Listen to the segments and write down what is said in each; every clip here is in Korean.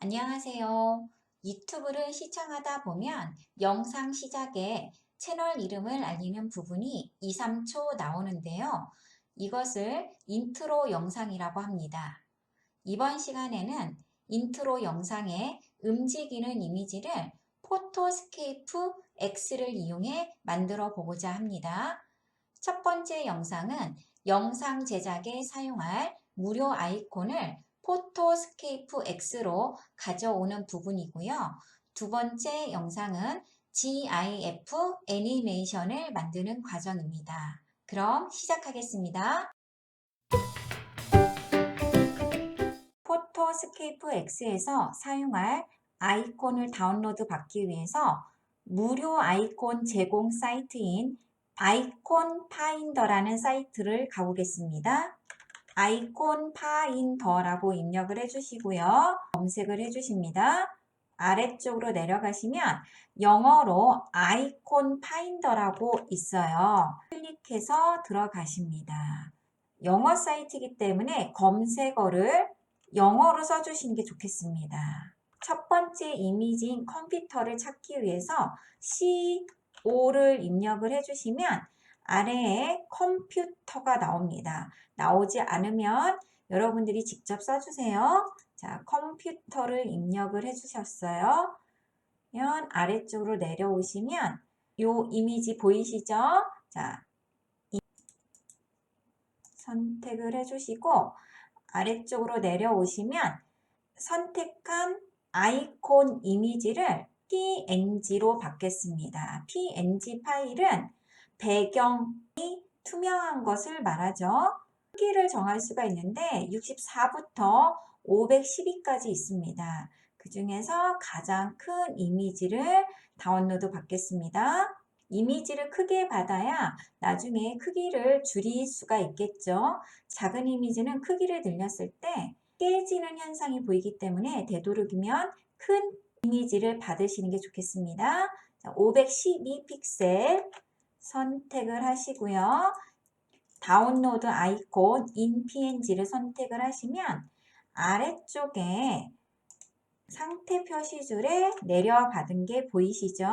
안녕하세요. 유튜브를 시청하다 보면 영상 시작에 채널 이름을 알리는 부분이 2, 3초 나오는데요. 이것을 인트로 영상이라고 합니다. 이번 시간에는 인트로 영상에 움직이는 이미지를 포토스케이프 X를 이용해 만들어 보고자 합니다. 첫 번째 영상은 영상 제작에 사용할 무료 아이콘을 포토스케이프 X로 가져오는 부분이고요. 두 번째 영상은 GIF 애니메이션을 만드는 과정입니다. 그럼 시작하겠습니다. 포토스케이프 X에서 사용할 아이콘을 다운로드 받기 위해서 무료 아이콘 제공 사이트인 아이콘 파인더라는 사이트를 가보겠습니다. 아이콘 파인더라고 입력을 해주시고요. 검색을 해주십니다. 아래쪽으로 내려가시면 영어로 아이콘 파인더라고 있어요. 클릭해서 들어가십니다. 영어 사이트이기 때문에 검색어를 영어로 써주시는 게 좋겠습니다. 첫 번째 이미지인 컴퓨터를 찾기 위해서 C5를 입력을 해주시면 아래에 컴퓨터가 나옵니다. 나오지 않으면 여러분들이 직접 써주세요. 자, 컴퓨터를 입력을 해주셨어요. 아래쪽으로 내려오시면 이 이미지 보이시죠? 자, 선택을 해주시고 아래쪽으로 내려오시면 선택한 아이콘 이미지를 PNG로 받겠습니다. PNG 파일은 배경이 투명한 것을 말하죠. 크기를 정할 수가 있는데 64부터 512까지 있습니다. 그 중에서 가장 큰 이미지를 다운로드 받겠습니다. 이미지를 크게 받아야 나중에 크기를 줄일 수가 있겠죠. 작은 이미지는 크기를 늘렸을 때 깨지는 현상이 보이기 때문에 되도록이면 큰 이미지를 받으시는 게 좋겠습니다. 512 픽셀 선택을 하시고요. 다운로드 아이콘 in PNG를 선택을 하시면 아래쪽에 상태 표시줄에 내려받은 게 보이시죠?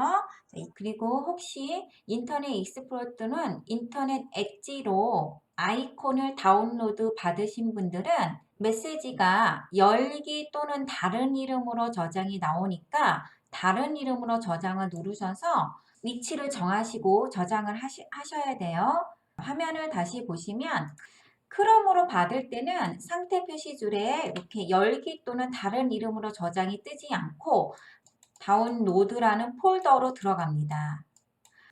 그리고 혹시 인터넷 익스플로러 또는 인터넷 엣지로 아이콘을 다운로드 받으신 분들은 메시지가 열기 또는 다른 이름으로 저장이 나오니까 다른 이름으로 저장을 누르셔서 위치를 정하시고 저장을 하셔야 돼요. 화면을 다시 보시면 크롬으로 받을 때는 상태 표시줄에 이렇게 열기 또는 다른 이름으로 저장이 뜨지 않고 다운로드라는 폴더로 들어갑니다.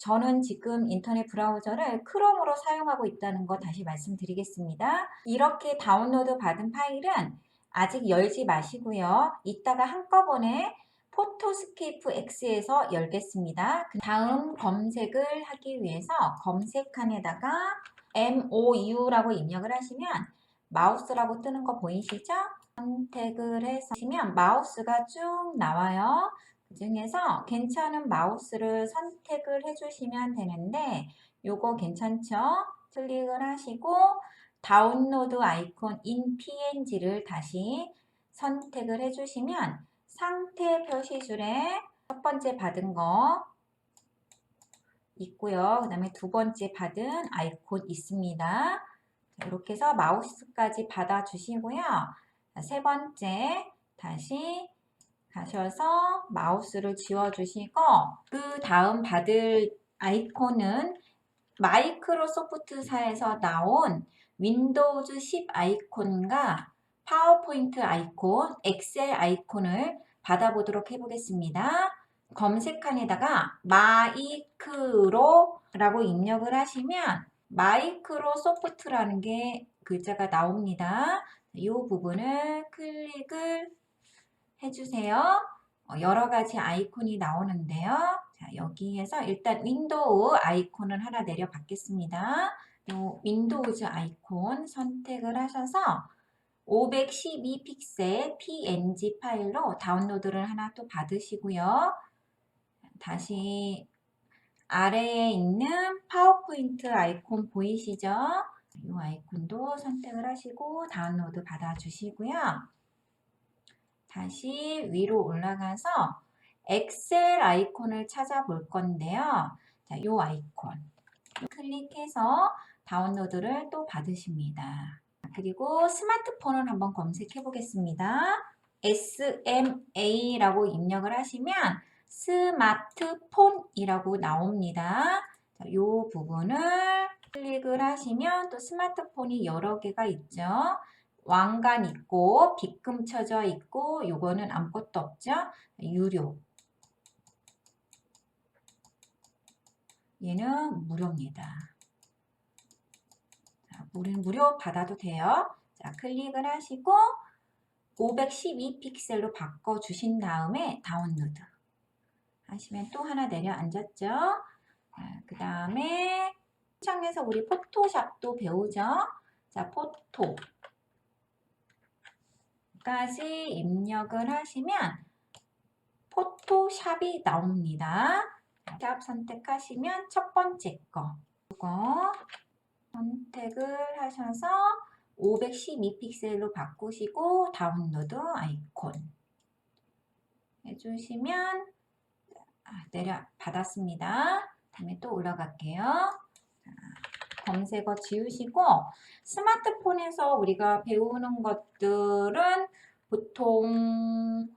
저는 지금 인터넷 브라우저를 크롬으로 사용하고 있다는 거 다시 말씀드리겠습니다. 이렇게 다운로드 받은 파일은 아직 열지 마시고요. 이따가 한꺼번에 포토스케이프 X에서 열겠습니다. 다음 검색을 하기 위해서 검색칸에다가 MOU라고 입력을 하시면 마우스라고 뜨는 거 보이시죠? 선택을 해서 하시면 마우스가 쭉 나와요. 그 중에서 괜찮은 마우스를 선택을 해주시면 되는데 요거 괜찮죠? 클릭을 하시고 다운로드 아이콘 in PNG를 다시 선택을 해주시면 상태 표시줄에 첫 번째 받은 거 있고요. 그 다음에 두 번째 받은 아이콘 있습니다. 이렇게 해서 마우스까지 받아주시고요. 세 번째 다시 가셔서 마우스를 지워주시고 그 다음 받을 아이콘은 마이크로소프트사에서 나온 윈도우즈 10 아이콘과 파워포인트 아이콘, 엑셀 아이콘을 받아보도록 해보겠습니다. 검색칸에다가 마이크로라고 입력을 하시면 마이크로소프트라는 게 글자가 나옵니다. 이 부분을 클릭을 해주세요. 여러 가지 아이콘이 나오는데요. 자, 여기에서 일단 윈도우 아이콘을 하나 내려 받겠습니다. 요 윈도우즈 아이콘 선택을 하셔서 512 픽셀 PNG 파일로 다운로드를 하나 또 받으시고요. 다시 아래에 있는 파워포인트 아이콘 보이시죠? 이 아이콘도 선택을 하시고 다운로드 받아주시고요. 다시 위로 올라가서 엑셀 아이콘을 찾아볼 건데요. 자, 요 아이콘 클릭해서 다운로드를 또 받으십니다. 그리고 스마트폰을 한번 검색해 보겠습니다. SMA라고 입력을 하시면 스마트폰이라고 나옵니다. 자, 이 부분을 클릭을 하시면 또 스마트폰이 여러 개가 있죠. 왕관 있고 빗금 쳐져 있고 요거는 아무것도 없죠. 유료. 얘는 무료입니다. 자, 무료 받아도 돼요. 자, 클릭을 하시고 512픽셀로 바꿔주신 다음에 다운로드 하시면 또 하나 내려앉았죠. 그 다음에 창에서 우리 포토샵도 배우죠. 자, 포토까지 입력을 하시면 포토샵이 나옵니다. 샵 선택하시면 첫 번째 거 이거 선택을 하셔서 512픽셀로 바꾸시고 다운로드 아이콘 해주시면 내려 받았습니다. 다음에 또 올라갈게요. 검색어 지우시고 스마트폰에서 우리가 배우는 것들은 보통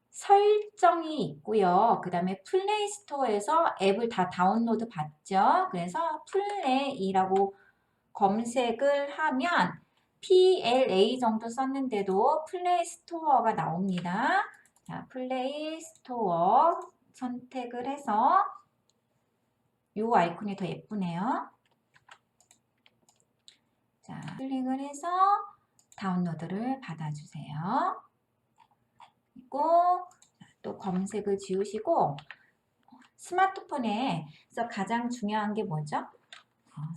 설정이 있고요. 그 다음에 플레이 스토어에서 앱을 다 다운로드 받죠. 그래서 플레이라고 검색을 하면 PLA 정도 썼는데도 플레이 스토어가 나옵니다. 자, 플레이 스토어 선택을 해서 이 아이콘이 더 예쁘네요. 자, 클릭을 해서 다운로드를 받아주세요. 그리고 또 검색을 지우시고 스마트폰에서 가장 중요한 게 뭐죠?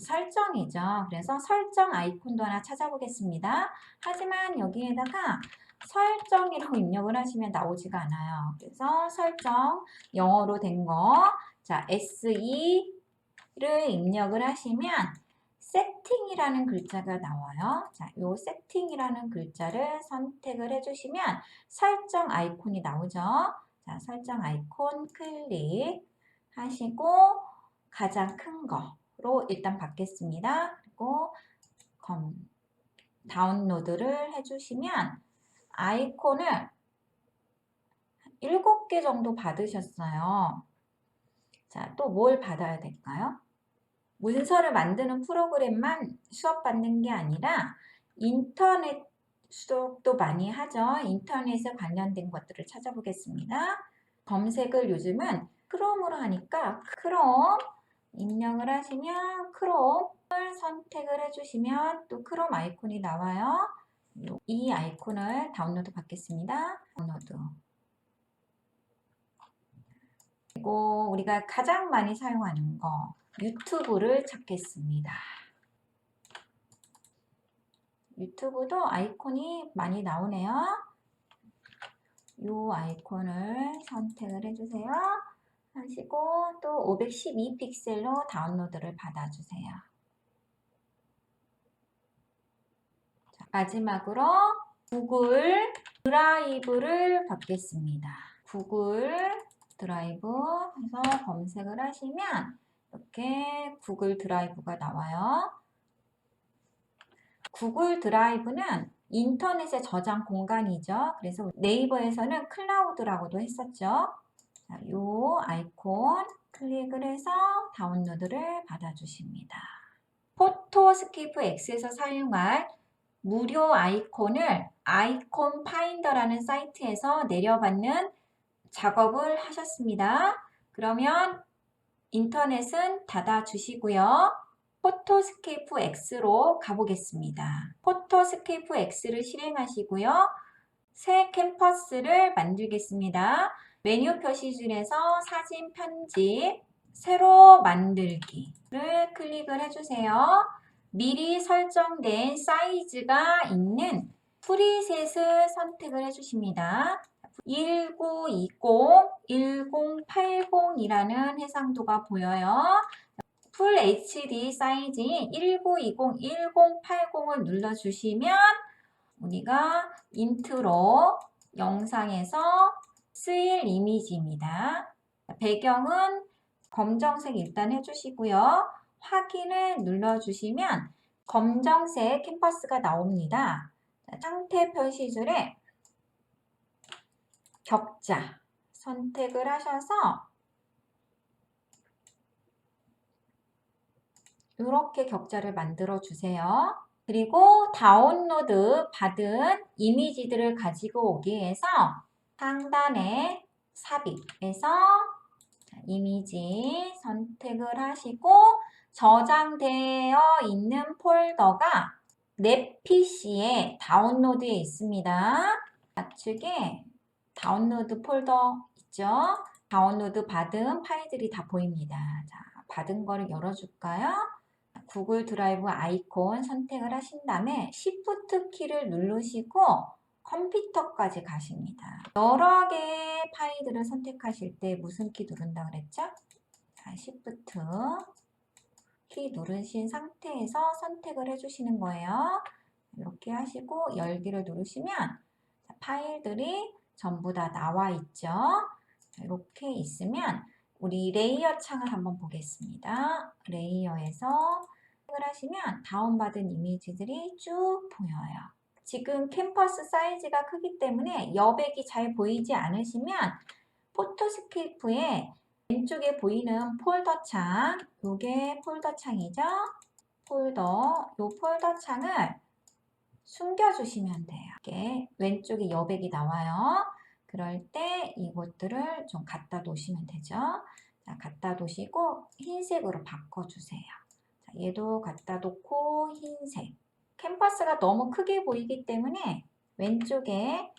설정이죠. 그래서 설정 아이콘도 하나 찾아보겠습니다. 하지만 여기에다가 설정이라고 입력을 하시면 나오지가 않아요. 그래서 설정 영어로 된 거, 자 SE를 입력을 하시면 세팅이라는 글자가 나와요. 자, 요 세팅이라는 글자를 선택을 해주시면 설정 아이콘이 나오죠. 자, 설정 아이콘 클릭하시고 가장 큰 거로 일단 받겠습니다. 그리고 다운로드를 해주시면 아이콘을 7개 정도 받으셨어요. 자, 또 뭘 받아야 될까요? 문서를 만드는 프로그램만 수업받는 게 아니라 인터넷 수업도 많이 하죠. 인터넷에 관련된 것들을 찾아보겠습니다. 검색을 요즘은 크롬으로 하니까 크롬 입력을 하시면 크롬을 선택을 해주시면 또 크롬 아이콘이 나와요. 이 아이콘을 다운로드 받겠습니다. 다운로드. 그리고 우리가 가장 많이 사용하는 거 유튜브를 찾겠습니다. 유튜브도 아이콘이 많이 나오네요. 이 아이콘을 선택을 해주세요. 하시고 또 512픽셀로 다운로드를 받아주세요. 자, 마지막으로 구글 드라이브를 받겠습니다. 구글 드라이브 해서 검색을 하시면 이렇게 구글 드라이브가 나와요. 구글 드라이브는 인터넷의 저장 공간이죠. 그래서 네이버에서는 클라우드라고도 했었죠. 자, 요 아이콘 클릭을 해서 다운로드를 받아주십니다. 포토스케이프 X에서 사용할 무료 아이콘을 아이콘 파인더라는 사이트에서 내려받는 작업을 하셨습니다. 그러면 인터넷은 닫아 주시고요. 포토스케이프 X로 가보겠습니다. 포토스케이프 X를 실행하시고요. 새 캔버스를 만들겠습니다. 메뉴 표시줄에서 사진 편집, 새로 만들기를 클릭을 해주세요. 미리 설정된 사이즈가 있는 프리셋을 선택을 해주십니다. 1920, 1080이라는 해상도가 보여요. 풀 HD 사이즈인 1920, 1080을 눌러주시면 우리가 인트로 영상에서 쓰일 이미지입니다. 배경은 검정색 일단 해주시고요. 확인을 눌러주시면 검정색 캔버스가 나옵니다. 상태 표시줄에 격자 선택을 하셔서 이렇게 격자를 만들어 주세요. 그리고 다운로드 받은 이미지들을 가지고 오기 위해서 상단에 삽입해서 이미지 선택을 하시고 저장되어 있는 폴더가 내 PC에 다운로드에 있습니다. 좌측에 다운로드 폴더 있죠? 다운로드 받은 파일들이 다 보입니다. 자, 받은 거를 열어줄까요? 구글 드라이브 아이콘 선택을 하신 다음에 Shift 키를 누르시고 컴퓨터까지 가십니다. 여러 개의 파일들을 선택하실 때 무슨 키 누른다 그랬죠? 자, Shift 키 누르신 상태에서 선택을 해주시는 거예요. 이렇게 하시고 열기를 누르시면 파일들이 전부 다 나와 있죠. 이렇게 있으면 우리 레이어 창을 한번 보겠습니다. 레이어에서 클릭을 하시면 다운받은 이미지들이 쭉 보여요. 지금 캔버스 사이즈가 크기 때문에 여백이 잘 보이지 않으시면 포토스케이프에 왼쪽에 보이는 폴더 창, 이게 폴더 창이죠. 폴더, 이 폴더 창을 숨겨주시면 돼요. 이렇게 왼쪽에 여백이 나와요. 그럴 때 이것들을 좀 갖다 놓으시면 되죠. 자, 갖다 놓으시고 흰색으로 바꿔주세요. 자, 얘도 갖다 놓고 흰색. 캔버스가 너무 크게 보이기 때문에 왼쪽에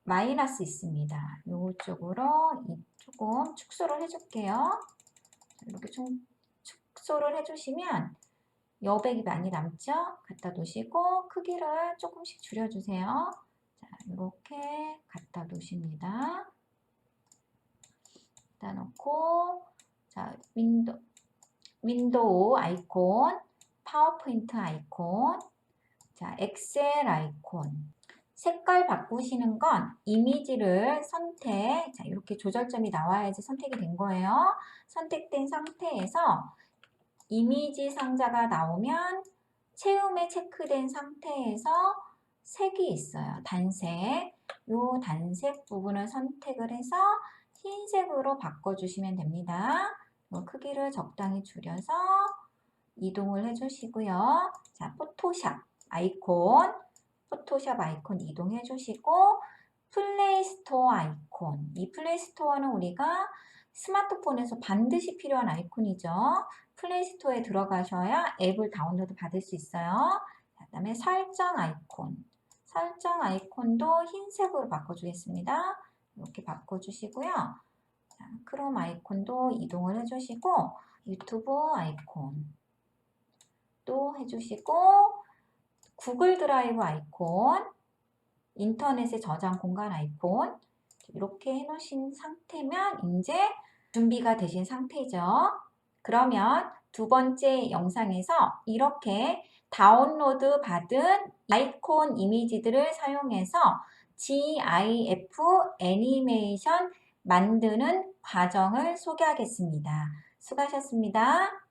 마이너스 있습니다. 이쪽으로 조금 축소를 해줄게요. 이렇게 축소를 해주시면 여백이 많이 남죠? 갖다 놓으시고 크기를 조금씩 줄여주세요. 자, 이렇게 갖다 놓으십니다. 갖다 놓고 자, 윈도우 아이콘, 파워포인트 아이콘, 자, 엑셀 아이콘. 색깔 바꾸시는 건 이미지를 선택, 자, 이렇게 조절점이 나와야지 선택이 된 거예요. 선택된 상태에서 이미지 상자가 나오면 채움에 체크된 상태에서 색이 있어요. 단색. 이 단색 부분을 선택을 해서 흰색으로 바꿔주시면 됩니다. 이 크기를 적당히 줄여서 이동을 해주시고요. 자, 포토샵 아이콘 이동해 주시고 플레이스토어 아이콘. 이 플레이스토어는 우리가 스마트폰에서 반드시 필요한 아이콘이죠. 플레이스토어에 들어가셔야 앱을 다운로드 받을 수 있어요. 그 다음에 설정 아이콘도 흰색으로 바꿔주겠습니다. 이렇게 바꿔주시고요. 자, 크롬 아이콘도 이동을 해주시고 유튜브 아이콘 또 해주시고 구글 드라이브 아이콘, 인터넷의 저장 공간 아이콘 이렇게 해놓으신 상태면 이제 준비가 되신 상태죠. 그러면 두 번째 영상에서 이렇게 다운로드 받은 아이콘 이미지들을 사용해서 GIF 애니메이션 만드는 과정을 소개하겠습니다. 수고하셨습니다.